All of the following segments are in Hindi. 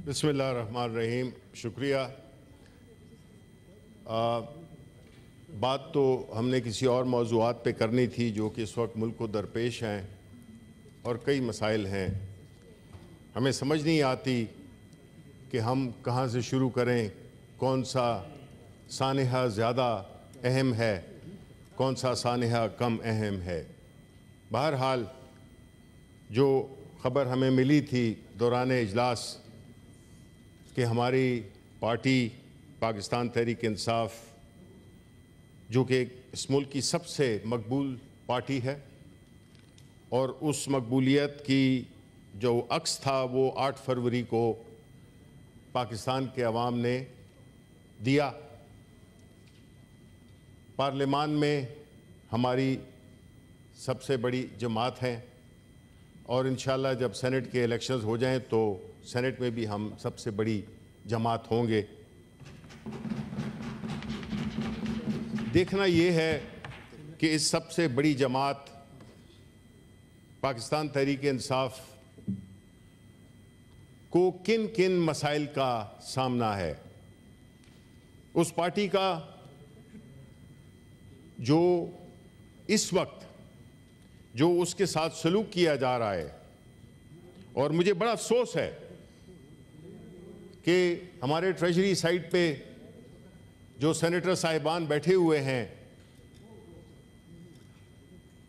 बिस्मिल्लाहिर्रहमानिर्रहीम। शुक्रिया। बात तो हमने किसी और मौज़ूआत पे करनी थी जो कि इस वक्त मुल्क को दरपेश हैं और कई मसाइल हैं। हमें समझ नहीं आती कि हम कहाँ से शुरू करें, कौन सा सानहा ज़्यादा अहम है, कौन सा सानहा कम अहम है। बहरहाल जो ख़बर हमें मिली थी दौरान इजलास कि हमारी पार्टी पाकिस्तान तहरीक इंसाफ, जो कि इस मुल्क की सबसे मकबूल पार्टी है और उस मकबूलियत की जो अक्स था वो 8 फरवरी को पाकिस्तान के अवाम ने दिया। पार्लियामान में हमारी सबसे बड़ी जमात है और इंशाअल्लाह जब सेनेट के इलेक्शंस हो जाएं तो सेनेट में भी हम सबसे बड़ी जमात होंगे। देखना ये है कि इस सबसे बड़ी जमात पाकिस्तान तहरीक इंसाफ को किन किन मसाइल का सामना है। उस पार्टी का जो इस वक्त जो उसके साथ सलूक किया जा रहा है, और मुझे बड़ा अफसोस है कि हमारे ट्रेजरी साइड पे जो सेनेटर साहिबान बैठे हुए हैं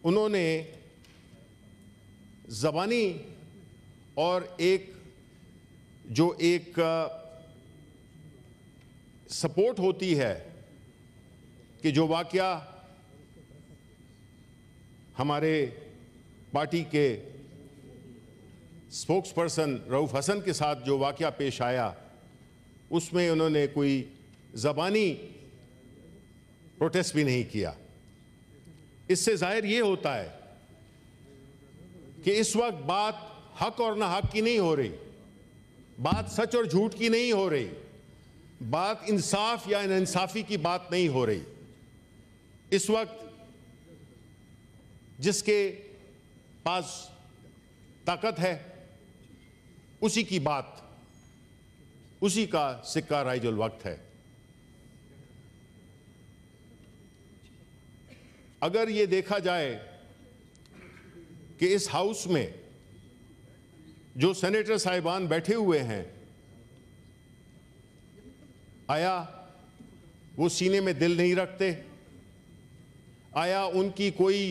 उन्होंने ज़बानी और एक सपोर्ट होती है कि जो वाक़या हमारे पार्टी के स्पोक्स पर्सन रऊफ़ हसन के साथ जो वाक़या पेश आया उसमें उन्होंने कोई ज़बानी प्रोटेस्ट भी नहीं किया। इससे ज़ाहिर ये होता है कि इस वक्त बात हक और ना हक की नहीं हो रही, बात सच और झूठ की नहीं हो रही, बात इंसाफ या नाइंसाफ़ी की बात नहीं हो रही। इस वक्त जिसके पास ताकत है उसी की बात, उसी का सिक्का राइजुल वक्त है। अगर ये देखा जाए कि इस हाउस में जो सेनेटर साहिबान बैठे हुए हैं, आया वो सीने में दिल नहीं रखते? आया उनकी कोई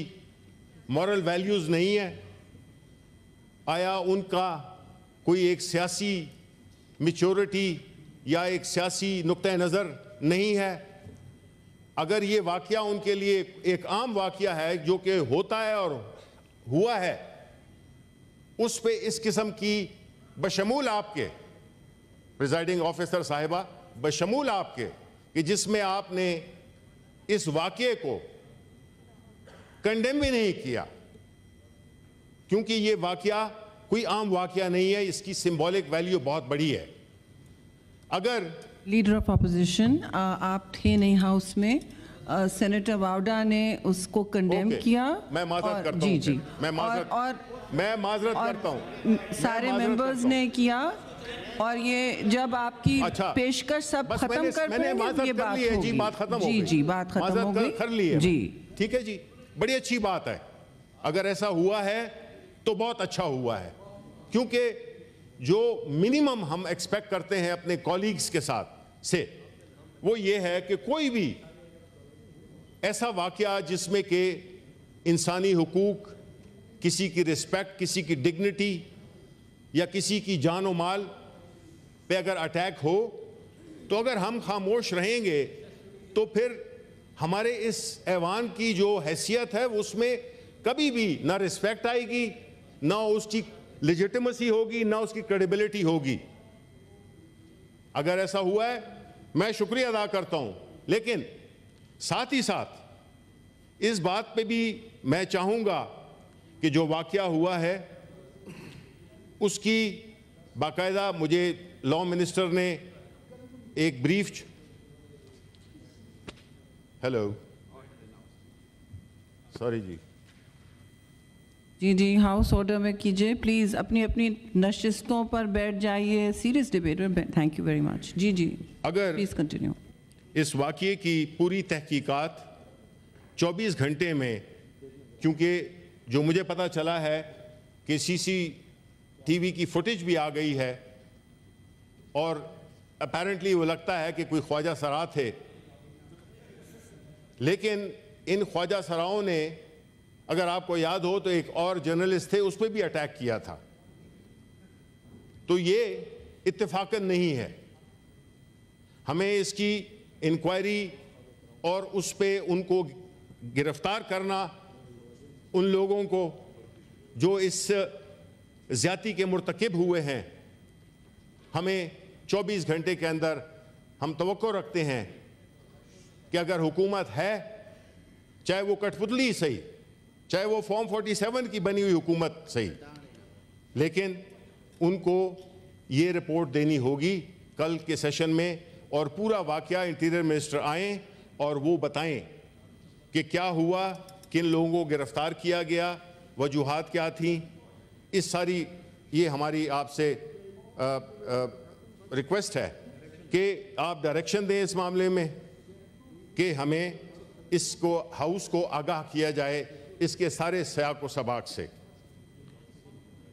मॉरल वैल्यूज़ नहीं है? आया उनका कोई एक सियासी मैच्योरिटी या एक सियासी नुक्ता नज़र नहीं है? अगर ये वाक़या उनके लिए एक आम वाक़या है जो कि होता है और हुआ है, उस पे इस किस्म की बशमूल आपके प्रिजाइडिंग ऑफिसर साहिबा, बशमूल आपके कि जिसमें आपने इस वाक़ये को कंडेम भी नहीं किया, क्योंकि ये वाक़या कोई आम वाक़या नहीं है, इसकी सिंबॉलिक वैल्यू बहुत बड़ी है। अगर लीडर ऑफ अपोजिशन आप थे नहीं हाउस में, सेनेटर वावडा ने उसको कंडेम किया। मैं माजरत करता हूं। जी मैं माजरत करता हूं। सारे मेंबर्स ने किया और ये जब आपकी पेशकश सब खत्म कर पाएंगे ये बात होगी। जी बात खत्म हो गई। जी बात खत्म हो गई। कर ली है जी ठीक है जी, बड़ी अच्छी बात है। अगर ऐसा हुआ है तो बहुत अच्छा हुआ है, क्योंकि जो मिनिमम हम एक्सपेक्ट करते हैं अपने कॉलीग्स के साथ से वो ये है कि कोई भी ऐसा वाक़या जिसमें कि इंसानी हुकूक, किसी की रिस्पेक्ट, किसी की डिग्निटी या किसी की जान और माल पे अगर अटैक हो, तो अगर हम खामोश रहेंगे तो फिर हमारे इस ऐवान की जो हैसियत है उसमें कभी भी ना रिस्पेक्ट आएगी, ना उसकी लेजिटिमेसी होगी, ना उसकी क्रेडिबिलिटी होगी। अगर ऐसा हुआ है मैं शुक्रिया अदा करता हूं, लेकिन साथ ही साथ इस बात पे भी मैं चाहूँगा कि जो वाक़या हुआ है उसकी बाकायदा मुझे लॉ मिनिस्टर ने एक ब्रीफ, हेलो सॉरी जी, जी जी, हाउस ऑर्डर में कीजिए प्लीज़। अपनी अपनी नशिस्तों पर बैठ जाइए। सीरियस डिबेट में थैंक यू वेरी मच। जी जी, अगर प्लीज़ कंटिन्यू। इस वाक़ये की पूरी तहकीकात 24 घंटे में, क्योंकि जो मुझे पता चला है कि CCTV की फुटेज भी आ गई है और अपैरेंटली वो लगता है कि कोई ख्वाजा सरा थे, लेकिन इन ख्वाजा सराओं ने, अगर आपको याद हो तो एक और जर्नलिस्ट थे, उस पर भी अटैक किया था। तो ये इत्तेफाकन नहीं है। हमें इसकी इंक्वायरी और उस पे उनको गिरफ्तार करना, उन लोगों को जो इस ज्यादती के मुर्तकिब हुए हैं, हमें 24 घंटे के अंदर हम तवक्को रखते हैं कि अगर हुकूमत है, चाहे वो कठपुतली सही, चाहे वो फॉर्म 47 की बनी हुई हुकूमत सही, लेकिन उनको ये रिपोर्ट देनी होगी कल के सेशन में, और पूरा वाकया इंटीरियर मिनिस्टर आए और वो बताएं कि क्या हुआ, किन लोगों को गिरफ्तार किया गया, वजूहात क्या थी। इस सारी ये हमारी आपसे रिक्वेस्ट है कि आप डायरेक्शन दें इस मामले में कि हमें इसको हाउस को आगाह किया जाए इसके सारे सयाक व सबाक से।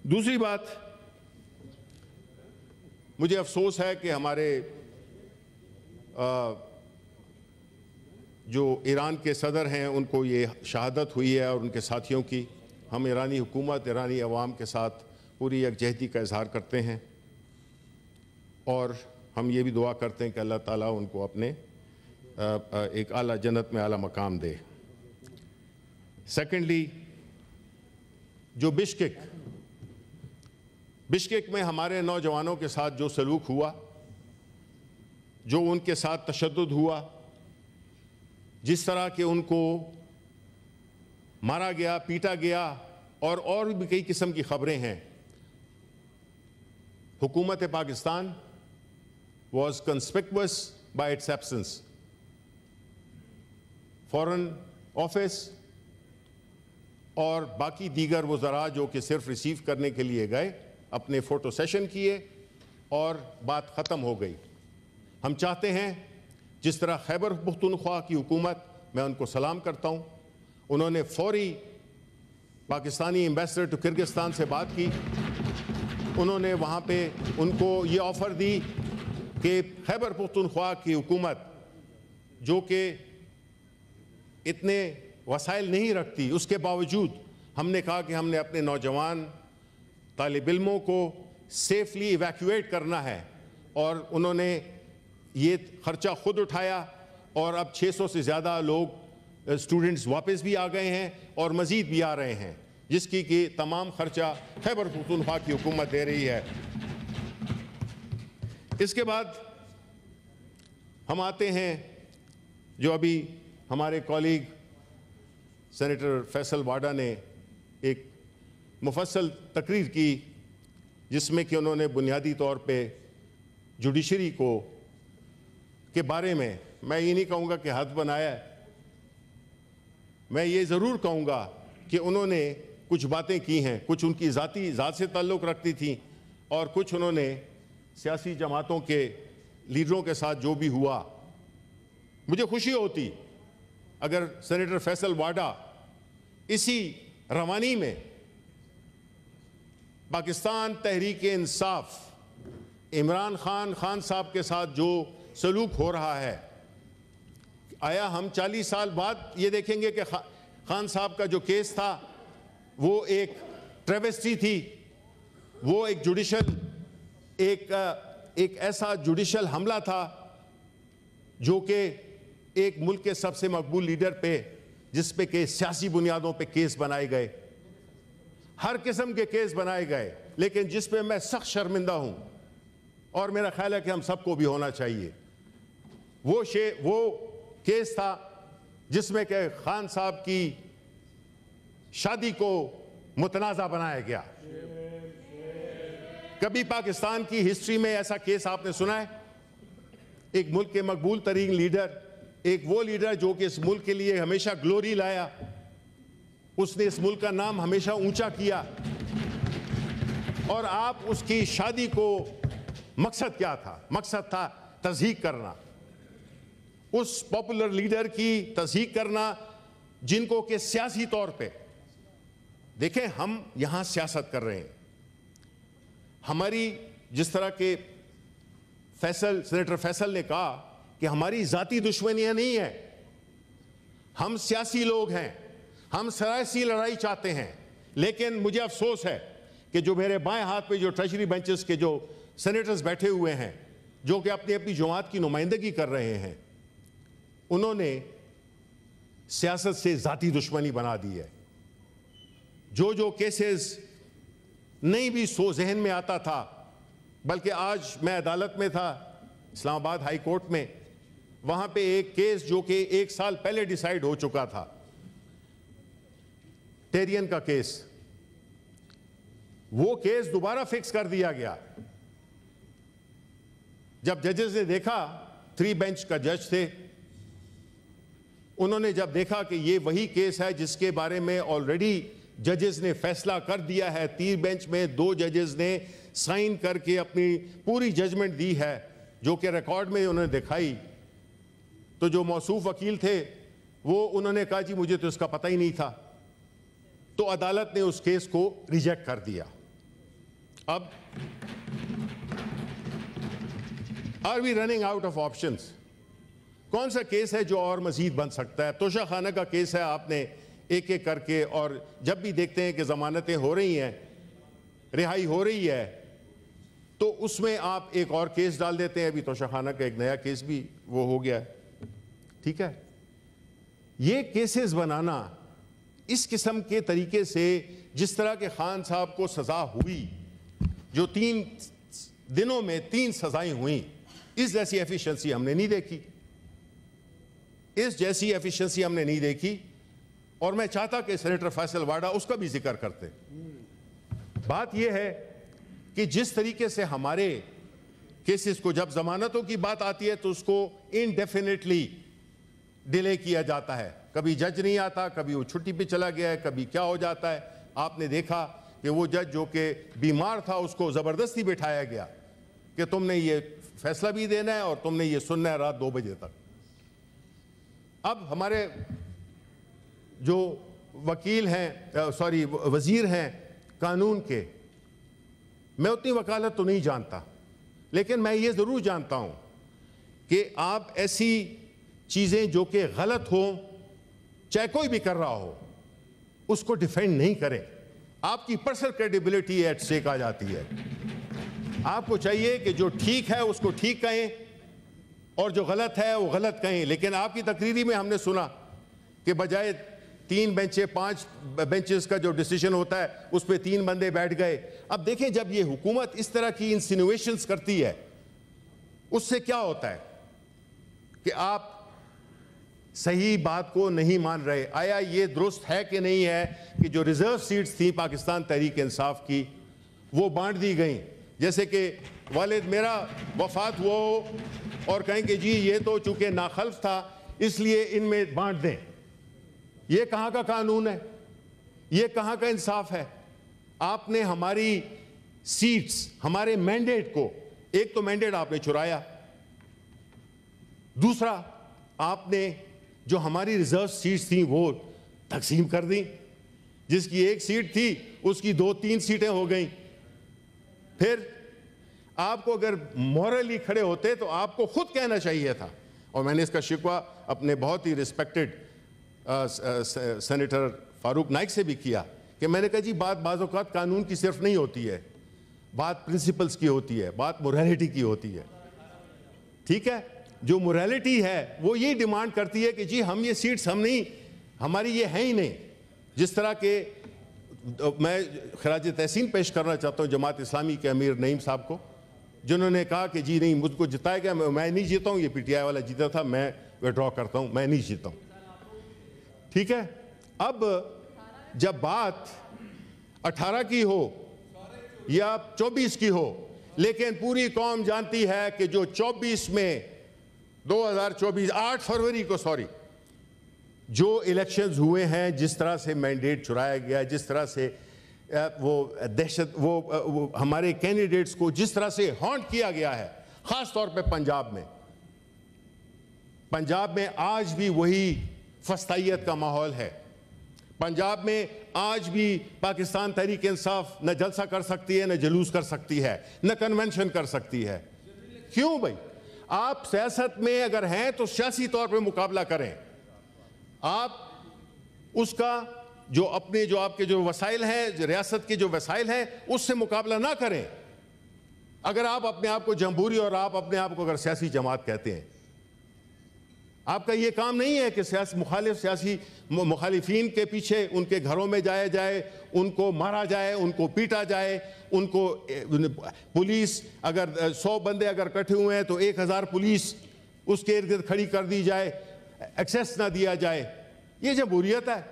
दूसरी बात, मुझे अफसोस है कि हमारे जो ईरान के सदर हैं उनको ये शहादत हुई है और उनके साथियों की। हम ईरानी हुकूमत, ईरानी अवाम के साथ पूरी यकजहती का इजहार करते हैं और हम ये भी दुआ करते हैं कि अल्लाह ताला उनको अपने एक आला जन्नत में आला मकाम दे। सेकेंडली, जो बिश्केक में हमारे नौजवानों के साथ जो सलूक हुआ, जो उनके साथ तशद्दुद हुआ, जिस तरह के उनको मारा गया, पीटा गया और भी कई किस्म की खबरें हैं। हुकूमत Pakistan was conspicuous by its absence. Foreign office और बाकी दीगर वज़रा जो कि सिर्फ रिसीव करने के लिए गए, अपने फ़ोटो सेशन किए और बात ख़त्म हो गई। हम चाहते हैं जिस तरह खैबर पख्तूनख्वा की हुकूमत, मैं उनको सलाम करता हूँ, उन्होंने फौरी पाकिस्तानी एम्बेसडर टू किर्गिस्तान से बात की। उन्होंने वहाँ पे उनको ये ऑफ़र दी कि खैबर पख्तूनख्वा की हुकूमत जो कि इतने वसाइल नहीं रखती, उसके बावजूद हमने कहा कि हमने अपने नौजवान तालिब इल्मों को सेफली इवैक्यूएट करना है, और उन्होंने ये ख़र्चा ख़ुद उठाया और अब 600 से ज़्यादा लोग स्टूडेंट्स वापस भी आ गए हैं और मज़ीद भी आ रहे हैं, जिसकी कि तमाम ख़र्चा खैबर पख्तूनख्वा की हुकूमत दे रही है। इसके बाद हम आते हैं जो अभी हमारे कॉलीग सेनेटर फैसल वाडा ने एक मुफस्सल तकरीर की, जिसमें कि उन्होंने बुनियादी तौर पे जुडिशरी को के बारे में, मैं ये नहीं कहूँगा कि हद बनाया है, मैं ये ज़रूर कहूँगा कि उन्होंने कुछ बातें की हैं, कुछ उनकी ज़ात से ताल्लुक़ रखती थी और कुछ उन्होंने सियासी जमातों के लीडरों के साथ जो भी हुआ। मुझे खुशी होती अगर सेनेटर फैसल वाडा इसी रवानी में पाकिस्तान तहरीक इंसाफ इमरान खान साहब के साथ जो सलूक हो रहा है, आया हम 40 साल बाद ये देखेंगे कि खान साहब का जो केस था वो एक ट्रेवेस्टी थी, वो एक जुडिशल एक ऐसा जुडिशल हमला था जो कि एक मुल्क के सबसे मकबूल लीडर पे, जिस पे के सियासी बुनियादों पे केस बनाए गए, हर किस्म के केस बनाए गए, लेकिन जिस पे मैं सख्त शर्मिंदा हूं और मेरा ख्याल है कि हम सबको भी होना चाहिए, वो केस था जिसमें के खान साहब की शादी को मुतनाज़ा बनाया गया। कभी पाकिस्तान की हिस्ट्री में ऐसा केस आपने सुना है? एक मुल्क के मकबूल तरीन लीडर, एक वो लीडर जो कि इस मुल्क के लिए हमेशा ग्लोरी लाया, उसने इस मुल्क का नाम हमेशा ऊंचा किया, और आप उसकी शादी को मकसद क्या था? मकसद था तज़हीक करना, उस पॉपुलर लीडर की तज़हीक करना जिनको कि सियासी तौर पे, देखें हम यहां सियासत कर रहे हैं, हमारी जिस तरह के सेनेटर फैसल ने कहा कि हमारी जाती दुश्मनियां नहीं है, हम सियासी लोग हैं, हम सियासी लड़ाई चाहते हैं। लेकिन मुझे अफसोस है कि जो मेरे बाएं हाथ पे जो ट्रेजरी बेंचेस के जो सेनेटर्स बैठे हुए हैं, जो कि अपनी अपनी जमात की नुमाइंदगी कर रहे हैं, उन्होंने सियासत से जाती दुश्मनी बना दी है। जो केसेस नहीं भी जहन में आता था, बल्कि आज मैं अदालत में था इस्लामाबाद हाई कोर्ट में, वहां पे एक केस जो कि 1 साल पहले डिसाइड हो चुका था, टेरियन का केस, वो केस दोबारा फिक्स कर दिया गया। जब जजेस ने देखा, 3 बेंच का जज थे, उन्होंने जब देखा कि ये वही केस है जिसके बारे में ऑलरेडी जजेस ने फैसला कर दिया है, 3 बेंच में 2 जजेस ने साइन करके अपनी पूरी जजमेंट दी है, जो कि रिकॉर्ड में उन्होंने दिखाई, तो जो मौसूफ वकील थे वो उन्होंने कहा जी मुझे तो इसका पता ही नहीं था, तो अदालत ने उस केस को रिजेक्ट कर दिया। अब are we running out of options? कौन सा केस है जो और मजीद बन सकता है? तोशा खाना का केस है, आपने एक एक करके, और जब भी देखते हैं कि जमानतें हो रही हैं, रिहाई हो रही है, तो उसमें आप एक और केस डाल देते हैं। अभी तोशा खाना का एक नया केस भी वो हो गया है, ठीक है। ये केसेस बनाना इस किस्म के तरीके से, जिस तरह के खान साहब को सजा हुई, जो 3 दिनों में 3 सजाएं हुई, इस जैसी एफिशिएंसी हमने नहीं देखी, इस जैसी एफिशिएंसी हमने नहीं देखी। और मैं चाहता कि सेनेटर फैसल वाडा उसका भी जिक्र करते। बात यह है कि जिस तरीके से हमारे केसेस को, जब जमानतों की बात आती है तो उसको इनडेफिनेटली डिले किया जाता है, कभी जज नहीं आता, कभी वो छुट्टी पे चला गया है, कभी क्या हो जाता है। आपने देखा कि वो जज जो कि बीमार था उसको जबरदस्ती बिठाया गया कि तुमने ये फैसला भी देना है और तुमने ये सुनना है रात 2 बजे तक। अब हमारे जो वकील हैं, सॉरी वजीर हैं कानून के, मैं उतनी वकालत तो नहीं जानता, लेकिन मैं ये ज़रूर जानता हूं कि आप ऐसी चीज़ें जो कि गलत हो, चाहे कोई भी कर रहा हो, उसको डिफेंड नहीं करें। आपकी पर्सनल क्रेडिबिलिटी एट स्टेक आ जाती है। आपको चाहिए कि जो ठीक है उसको ठीक कहें और जो गलत है वो गलत कहें। लेकिन आपकी तकरीरी में हमने सुना कि बजाय 3 बेंचे 5 बेंचेस का जो डिसीजन होता है उस पर 3 बंदे बैठ गए। अब देखें, जब ये हुकूमत इस तरह की इंसिनुएशंस करती है, उससे क्या होता है कि आप सही बात को नहीं मान रहे। आया ये दुरुस्त है कि नहीं है कि जो रिजर्व सीट्स थी पाकिस्तान तहरीक इंसाफ की, वो बांट दी गई? जैसे कि वालिद मेरा वफात हुआ हो और कहें कि जी ये तो चूंकि नाखल्फ था इसलिए इनमें बांट दें। ये कहाँ का कानून है? ये कहाँ का इंसाफ है? आपने हमारी सीट्स, हमारे मैंडेट को, एक तो मैंडेट आपने चुराया, दूसरा आपने जो हमारी रिजर्व सीट्स थी वो तकसीम कर दी। जिसकी 1 सीट थी उसकी 2-3 सीटें हो गई। फिर आपको अगर मॉरली खड़े होते तो आपको खुद कहना चाहिए था, और मैंने इसका शिकवा अपने बहुत ही रिस्पेक्टेड सेनेटर फारूक नाइक से भी किया कि मैंने कहा जी बात बाज़ औक़ात कानून की सिर्फ नहीं होती है, बात प्रिंसिपल्स की होती है, बात मोरालिटी की होती है। ठीक है, जो मोरालिटी है वो ये डिमांड करती है कि जी हम ये सीट्स हम नहीं, हमारी ये हैं ही नहीं। जिस तरह के मैं खराज तहसीन पेश करना चाहता हूँ जमात इस्लामी के अमीर नईम साहब को, जिन्होंने कहा कि जी नहीं मुझको जिताया गया, मैं नहीं जीता हूँ, ये पीटीआई वाला जीता था, मैं विड्रॉ करता हूँ, मैं नहीं जीता हूँ। ठीक है, अब जब बात 18 की हो या 24 की हो, लेकिन पूरी कौम जानती है कि जो 24 में 2024 8 फरवरी को, सॉरी जो इलेक्शंस हुए हैं, जिस तरह से मैंडेट चुराया गया, जिस तरह से वो दहशत, वो हमारे कैंडिडेट्स को जिस तरह से हॉन्ट किया गया है, खास तौर पे पंजाब में आज भी वही फस्तायत का माहौल है। पंजाब में आज भी पाकिस्तान तहरीक इंसाफ न जलसा कर सकती है, न जुलूस कर सकती है, न कन्वेंशन कर सकती है। क्यों भाई? आप सियासत में अगर हैं तो सियासी तौर पे मुकाबला करें। आप उसका जो आपके जो वसाइल हैं, रियासत के जो वसाइल हैं, उससे मुकाबला ना करें। अगर आप अपने आप को जमहूरी और आप अपने आप को अगर सियासी जमात कहते हैं, आपका ये काम नहीं है कि मुखालिफिन के पीछे उनके घरों में जाया जाए, उनको मारा जाए, उनको पीटा जाए, उनको पुलिस अगर 100 बंदे अगर इकट्ठे हुए हैं तो 1000 पुलिस उसके इर्द गिर्द खड़ी कर दी जाए, एक्सेस ना दिया जाए। ये जमहूरियत है?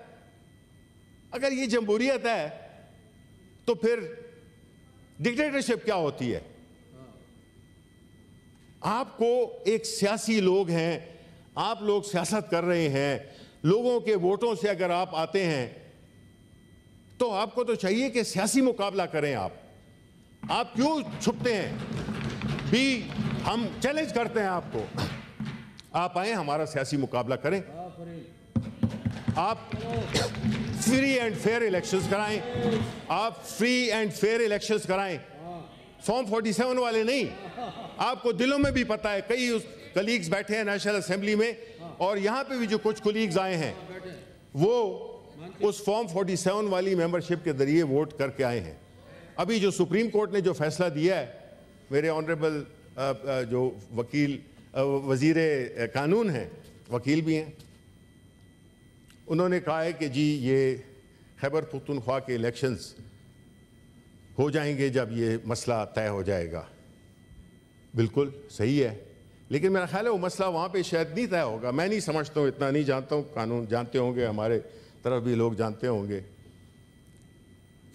अगर ये जमहूरियत है तो फिर डिक्टेटरशिप क्या होती है? आपको एक सियासी लोग हैं, आप लोग सियासत कर रहे हैं, लोगों के वोटों से अगर आप आते हैं तो आपको तो चाहिए कि सियासी मुकाबला करें। आप क्यों छुपते हैं? भी हम चैलेंज करते हैं आपको, आप आए, हमारा सियासी मुकाबला करें। आप फ्री एंड फेयर इलेक्शंस कराएं, आप फ्री एंड फेयर इलेक्शंस कराएं, फॉर्म 47 वाले नहीं। आपको दिलों में भी पता है, कई उस कलीग्स बैठे हैं नेशनल असेंबली में, और यहां पे भी जो कुछ कलीग्स आए हैं वो उस फॉर्म 47 वाली मेंबरशिप के जरिए वोट करके आए हैं। अभी जो सुप्रीम कोर्ट ने जो फैसला दिया है, मेरे ऑनरेबल जो वजीर कानून हैं, वकील भी हैं, उन्होंने कहा है कि जी ये खैबर पख्तूनख्वा के इलेक्शंस हो जाएंगे जब ये मसला तय हो जाएगा। बिल्कुल सही है, लेकिन मेरा ख्याल है वो मसला वहाँ पे शायद नहीं तय होगा। मैं नहीं समझता हूँ, इतना नहीं जानता हूँ, कानून जानते होंगे, हमारे तरफ भी लोग जानते होंगे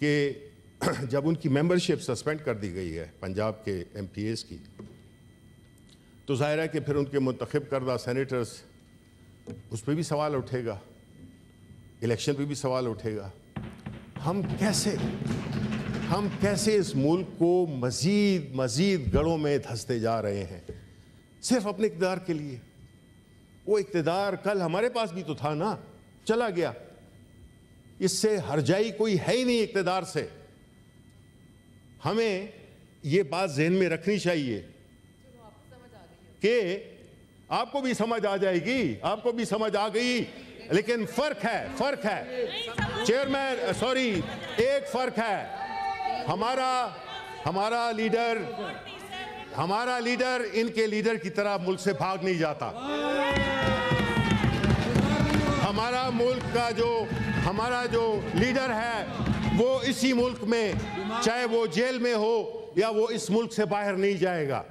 कि जब उनकी मेंबरशिप सस्पेंड कर दी गई है पंजाब के MPs की, तो जाहिर है कि फिर उनके मुंतखब करदा सेनेटर्स, उस पर भी सवाल उठेगा, इलेक्शन पे भी सवाल उठेगा। हम कैसे इस मुल्क को मजीद गढ़ों में धंसते जा रहे हैं सिर्फ अपने इक़्तिदार के लिए। वो इक़्तिदार कल हमारे पास भी तो था ना, चला गया। इससे हरजाई कोई है ही नहीं इक़्तिदार से। हमें ये बात ज़हन में रखनी चाहिए कि आपको भी समझ आ जाएगी, आपको भी समझ आ गई, लेकिन फर्क है चेयरमैन, सॉरी, एक फर्क है। हमारा लीडर इनके लीडर की तरह मुल्क से भाग नहीं जाता। हमारा जो लीडर है वो इसी मुल्क में, चाहे वो जेल में हो या वो इस मुल्क से बाहर नहीं जाएगा।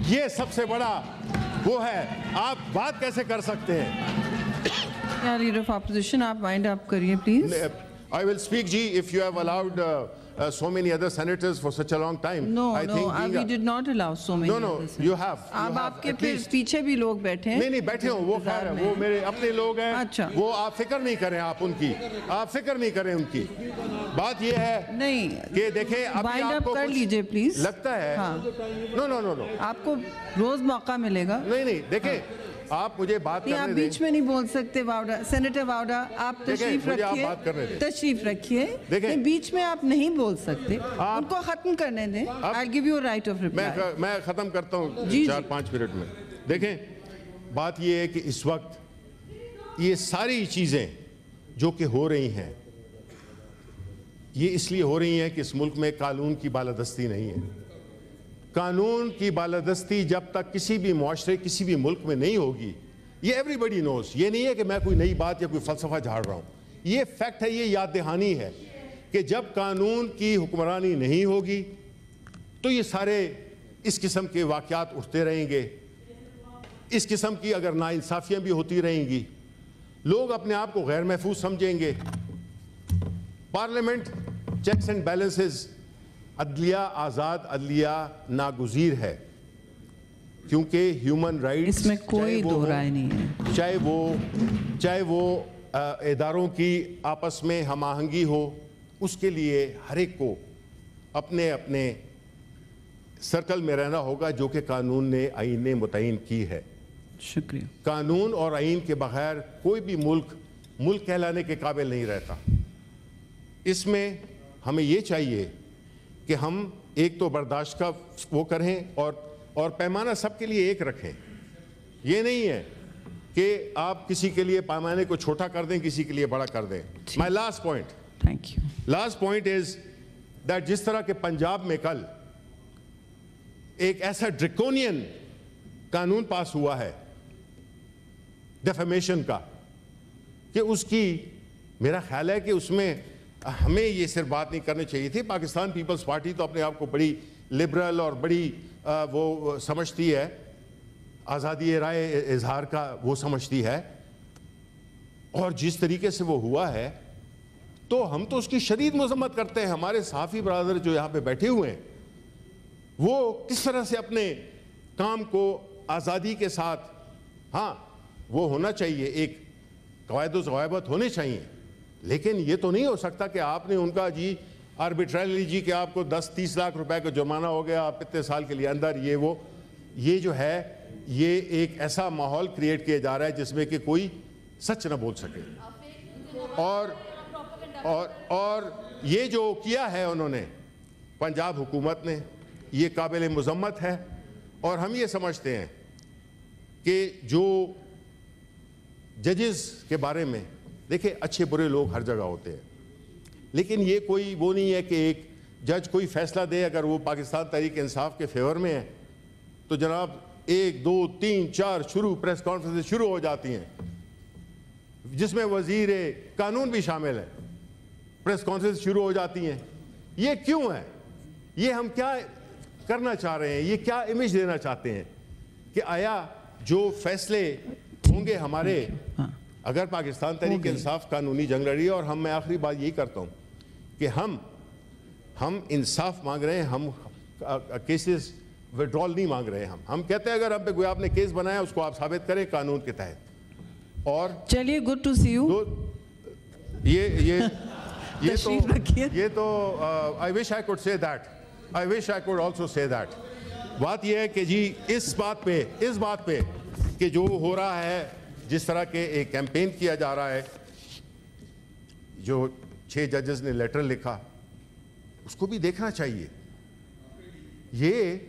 ये सबसे बड़ा वो है। आप बात कैसे कर सकते हैं? लीडर ऑफ ऑपोजिशन, आप वाइंड अप करिए please. I will speak, Ji, if you have allowed so many other senators for such a long time. No, we did not allow so many. No, you have. अब आपके पीछे भी लोग बैठे हैं। नहीं बैठे हो, वो खैर है, वो मेरे अपने लोग हैं। अच्छा, वो आप फिक्र नहीं करें, आप फिक्र नहीं करें उनकी। बात ये है नहीं कि देखें, वाइंड अप कर लीजिए प्लीज। लगता है नो, आपको रोज मौका मिलेगा। नहीं देखें, आप मुझे बात करने दें। आप बीच में नहीं बोल सकते। वावड़ा, सेनेटर वावड़ा, आप तशरीफ रखिए। देखिए, बीच में आप नहीं बोल सकते, उनको खत्म करने दें। I'll give you a right of reply। मैं खत्म करता हूँ 4-5 मिनट में। देखें, बात ये है कि इस वक्त ये सारी चीजें जो कि हो रही हैं, ये इसलिए हो रही हैं कि इस मुल्क में कानून की बालादस्ती नहीं है। कानून की बालादस्ती जब तक किसी भी मुआशरे, किसी भी मुल्क में नहीं होगी, ये एवरीबडी नोज। ये नहीं है कि मैं कोई नई बात या कोई फलसफा झाड़ रहा हूँ, ये फैक्ट है, ये याद दहानी है कि जब कानून की हुक्मरानी नहीं होगी तो ये सारे इस किस्म के वाक़यात उठते रहेंगे, इस किस्म की अगर नाइंसाफ़ियाँ भी होती रहेंगी, लोग अपने आप को गैर महफूज समझेंगे। पार्लियामेंट चेक्स एंड बैलेंसेस, अदलिया आज़ाद, अदलिया नागुज़ीर है। क्योंकि ह्यूमन राइट्स इसमें कोई दो राय नहीं है, चाहे वो इदारों की आपस में हम आहंगी हो, उसके लिए हर एक को अपने अपने सर्कल में रहना होगा जो कि कानून ने, आईन ने मुतय्यन की है। शुक्रिया। कानून और आईन के बगैर कोई भी मुल्क कहलाने के काबिल नहीं रहता। इसमें हमें ये चाहिए कि हम एक तो बर्दाश्त का वो करें और पैमाना सबके लिए एक रखें। ये नहीं है कि आप किसी के लिए पैमाने को छोटा कर दें, किसी के लिए बड़ा कर दें। My last point, thank you, last point is that जिस तरह के पंजाब में कल एक ऐसा ड्रैकोनियन कानून पास हुआ है डिफेमेशन का, कि उसकी मेरा ख्याल है कि उसमें हमें ये सिर्फ बात नहीं करनी चाहिए थी। पाकिस्तान पीपल्स पार्टी तो अपने आप को बड़ी लिबरल और बड़ी वो समझती है, आज़ादी राय इजहार का वो समझती है, और जिस तरीके से वो हुआ है तो हम तो उसकी शदीद मजम्मत करते हैं। हमारे सहाफ़ी बरादर जो यहाँ पे बैठे हुए हैं वो किस तरह से अपने काम को आज़ादी के साथ, हाँ वो होना चाहिए, एक कवायद ज़वाबित होने चाहिए, लेकिन ये तो नहीं हो सकता कि आपने उनका जी आर्बिट्ररीली जी कि आपको 10-30 लाख रुपए का जुर्माना हो गया, आप इतने साल के लिए अंदर, ये जो है ये एक ऐसा माहौल क्रिएट किया जा रहा है जिसमें कि कोई सच ना बोल सके। और ये जो किया है उन्होंने, पंजाब हुकूमत ने, ये काबिल मुज़म्मत है। और हम ये समझते हैं कि जो जजेस के बारे में, देखिए अच्छे बुरे लोग हर जगह होते हैं, लेकिन ये कोई वो नहीं है कि एक जज कोई फैसला दे, अगर वो पाकिस्तान तहरीक इंसाफ के फेवर में है तो जनाब 1, 2, 3, 4 शुरू प्रेस कॉन्फ्रेंस शुरू हो जाती हैं, जिसमें वजीर कानून भी शामिल है, प्रेस कॉन्फ्रेंस शुरू हो जाती हैं। ये क्यों है? ये हम क्या करना चाह रहे हैं? ये क्या इमेज देना चाहते हैं कि आया जो फैसले होंगे हमारे, अगर पाकिस्तान तहरीक इंसाफ कानूनी जंग लड़ी है, और मैं आखिरी बात यही करता हूं कि हम इंसाफ मांग रहे हैं, हम केसेस विड्रॉल नहीं मांग रहे हैं। हम कहते हैं अगर हम पे कोई आपने केस बनाया उसको आप साबित करें कानून के तहत। और चलिए, गुड टू सी यू। ये तो I wish I could say that, I wish I could also say that. बात यह है कि जी इस बात पे कि जो हो रहा है, जिस तरह के एक कैंपेन किया जा रहा है, जो 6 जजेस ने लेटर लिखा, उसको भी देखना चाहिए। ये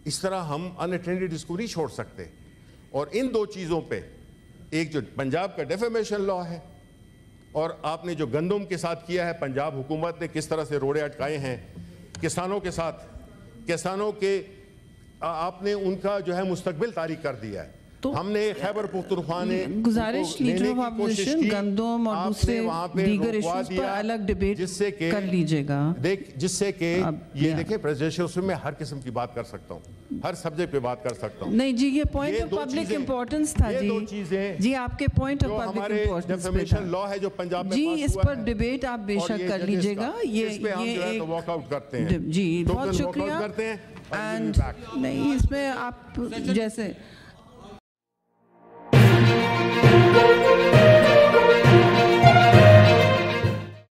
इस तरह हम अनअटेंडेड इसको नहीं छोड़ सकते। और इन 2 चीज़ों पे, एक जो पंजाब का डेफेमेशन लॉ है, और आपने जो गंदम के साथ किया है, पंजाब हुकूमत ने किस तरह से रोड़े अटकाए हैं किसानों के साथ, किसानों के आपने उनका जो है मुस्तकबिल तारीख कर दिया है। तो हमने खैबर पुख्तनख्वा ने गुजारिश लीडर ऑफ अपोजिशन गंदम और दूसरे दीगर इश्यूज पर अलग डिबेट कर लीजिएगा, जिससे कि ये देखें प्रेसिडेंशियल में हर किस्म की बात कर सकता हूँ, हर सब्जेक्ट पे बात कर सकता हूँ। नहीं जी, ये पॉइंट ऑफ पब्लिक इंपॉर्टेंस था जी। 2 चीजें जी, आपके point of public importance law है जो पंजाब में जी, इस पर डिबेट आप बेशक कर लीजिएगा। ये वॉकआउट करते हैं जी, बहुत शुक्रिया। एंड नहीं, इसमें आप जैसे